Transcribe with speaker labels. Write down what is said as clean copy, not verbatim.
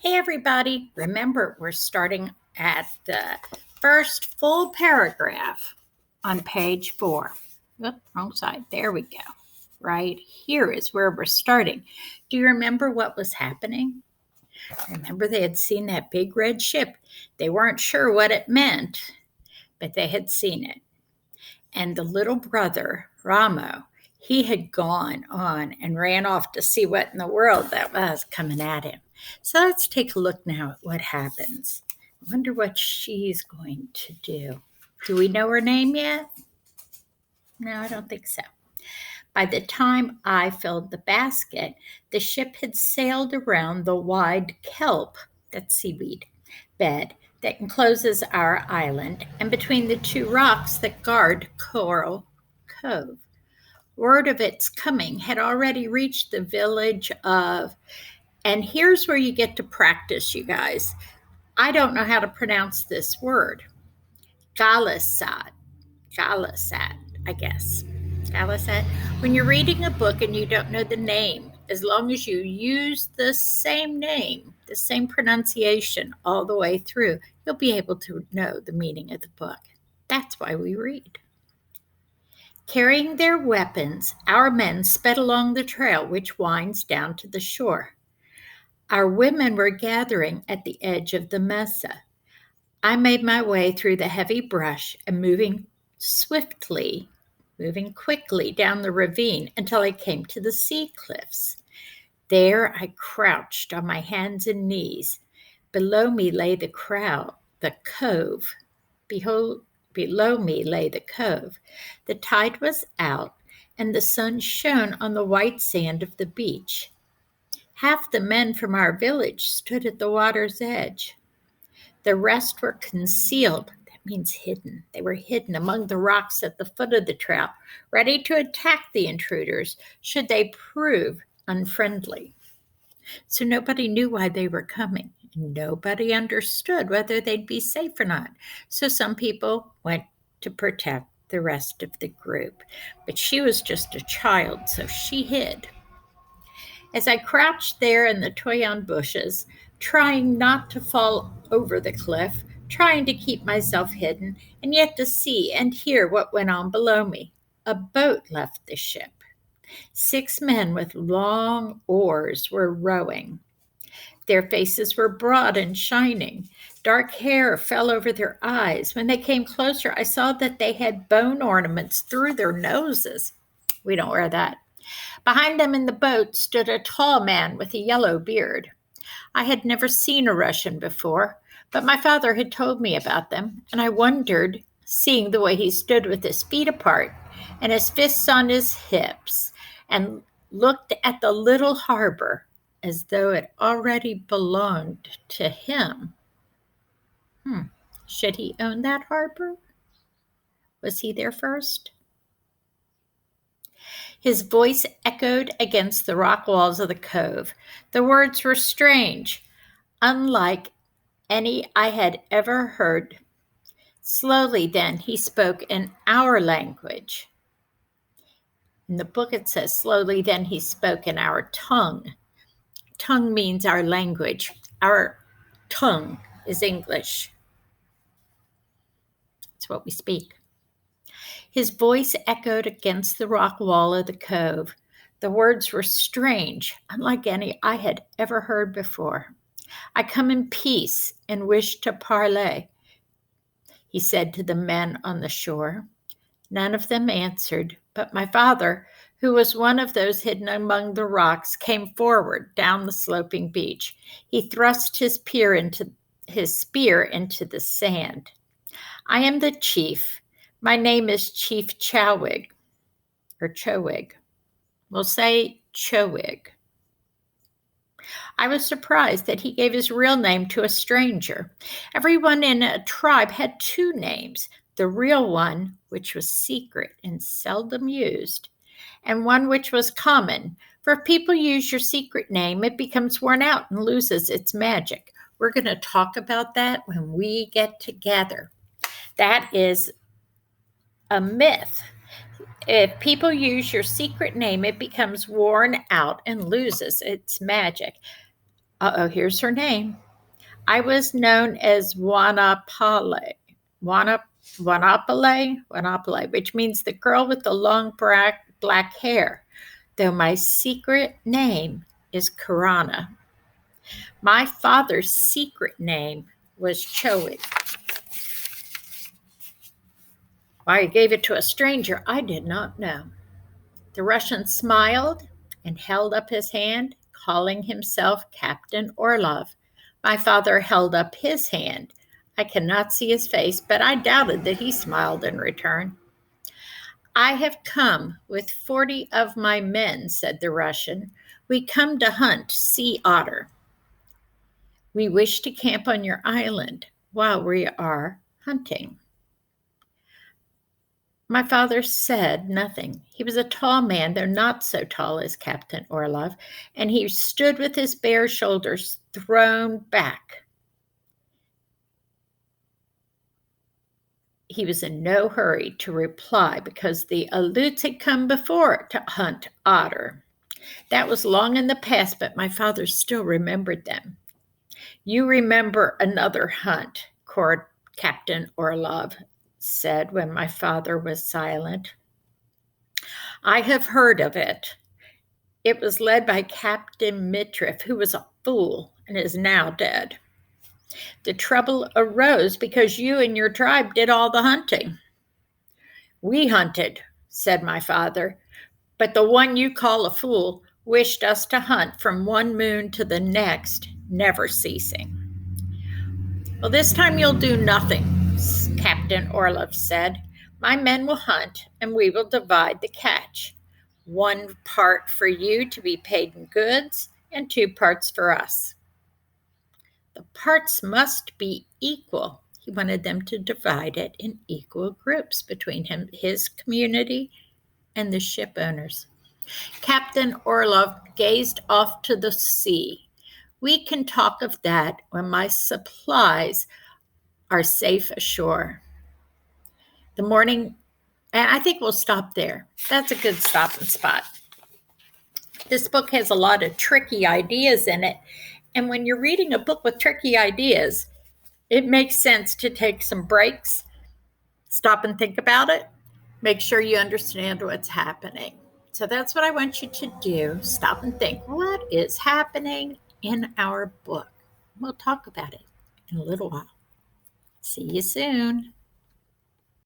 Speaker 1: Hey, everybody. Remember, we're starting at the first full paragraph on page 4. Oop, wrong side. There we go. Right here is where we're starting. Do you remember what was happening? Remember, they had seen that big red ship. They weren't sure what it meant, but they had seen it. And the little brother, Ramo, he had gone on and ran off to see what in the world that was coming at him. So let's take a look now at what happens. I wonder what she's going to do. Do we know her name yet? No, I don't think so. By the time I filled the basket, the ship had sailed around the wide kelp, that's seaweed, bed that encloses our island and between the two rocks that guard Coral Cove. Word of its coming had already reached the village of, and here's where you get to practice, you guys. I don't know how to pronounce this word. Galasat, I guess. Galasat. When you're reading a book and you don't know the name, as long as you use the same name, the same pronunciation all the way through, you'll be able to know the meaning of the book. That's why we read. Carrying their weapons, our men sped along the trail which winds down to the shore. Our women were gathering at the edge of the mesa. I made my way through the heavy brush and moving quickly down the ravine until I came to the sea cliffs. There I crouched on my hands and knees. Below me lay the cove. Below me lay the cove. The tide was out, and the sun shone on the white sand of the beach. Half the men from our village stood at the water's edge. The rest were concealed. That means hidden. They were hidden among the rocks at the foot of the trail, ready to attack the intruders should they prove unfriendly. So nobody knew why they were coming. Nobody understood whether they'd be safe or not. So some people went to protect the rest of the group. But she was just a child, so she hid. As I crouched there in the toyon bushes, trying not to fall over the cliff, trying to keep myself hidden, and yet to see and hear what went on below me, a boat left the ship. 6 men with long oars were rowing. Their faces were broad and shining. Dark hair fell over their eyes. When they came closer, I saw that they had bone ornaments through their noses. We don't wear that. Behind them in the boat stood a tall man with a yellow beard. I had never seen a Russian before, but my father had told me about them, and I wondered, seeing the way he stood with his feet apart and his fists on his hips, and looked at the little harbor as though it already belonged to him. Should he own that harbor? Was he there first? His voice echoed against the rock walls of the cove. The words were strange, unlike any I had ever heard. Slowly then he spoke in our language. In the book it says, slowly then he spoke in our tongue. Tongue means our language. Our tongue is English. It's what we speak. His voice echoed against the rock wall of the cove. The words were strange, unlike any I had ever heard before. I come in peace and wish to parley, he said to the men on the shore. None of them answered, but my father, who was one of those hidden among the rocks, came forward down the sloping beach. He thrust his spear into the sand. I am the chief. My name is Chief Chowig, or Chowig. We'll say Chowig. I was surprised that he gave his real name to a stranger. Everyone in a tribe had 2 names, the real one, which was secret and seldom used, and one which was common. For if people use your secret name, it becomes worn out and loses its magic. We're going to talk about that when we get together. That is a myth. If people use your secret name, it becomes worn out and loses its magic. Here's her name. I was known as Wanapale. Wana, Wanapale, which means the girl with the long black hair, though my secret name is Karana. My father's secret name was Choid. Why he gave it to a stranger, I did not know. The Russian smiled and held up his hand, calling himself Captain Orlov. My father held up his hand. I cannot see his face, but I doubted that he smiled in return. I have come with 40 of my men, said the Russian. We come to hunt sea otter. We wish to camp on your island while we are hunting. My father said nothing. He was a tall man, though not so tall as Captain Orlov, and he stood with his bare shoulders thrown back. He was in no hurry to reply because the Aleuts had come before to hunt otter. That was long in the past, but my father still remembered them. You remember another hunt, Captain Orlov said when my father was silent. I have heard of it. It was led by Captain Mitrif, who was a fool and is now dead. The trouble arose because you and your tribe did all the hunting. We hunted, said my father, but the one you call a fool wished us to hunt from one moon to the next, never ceasing. Well, this time you'll do nothing, Captain Orlov said. My men will hunt, and we will divide the catch. 1 part for you to be paid in goods, and 2 parts for us. The parts must be equal. He wanted them to divide it in equal groups between his community and the ship owners. Captain Orlov gazed off to the sea. We can talk of that when my supplies are safe ashore. The morning, and I think we'll stop there. That's a good stopping spot. This book has a lot of tricky ideas in it. And when you're reading a book with tricky ideas, it makes sense to take some breaks, stop and think about it, make sure you understand what's happening. So that's what I want you to do. Stop and think, what is happening in our book? We'll talk about it in a little while. See you soon.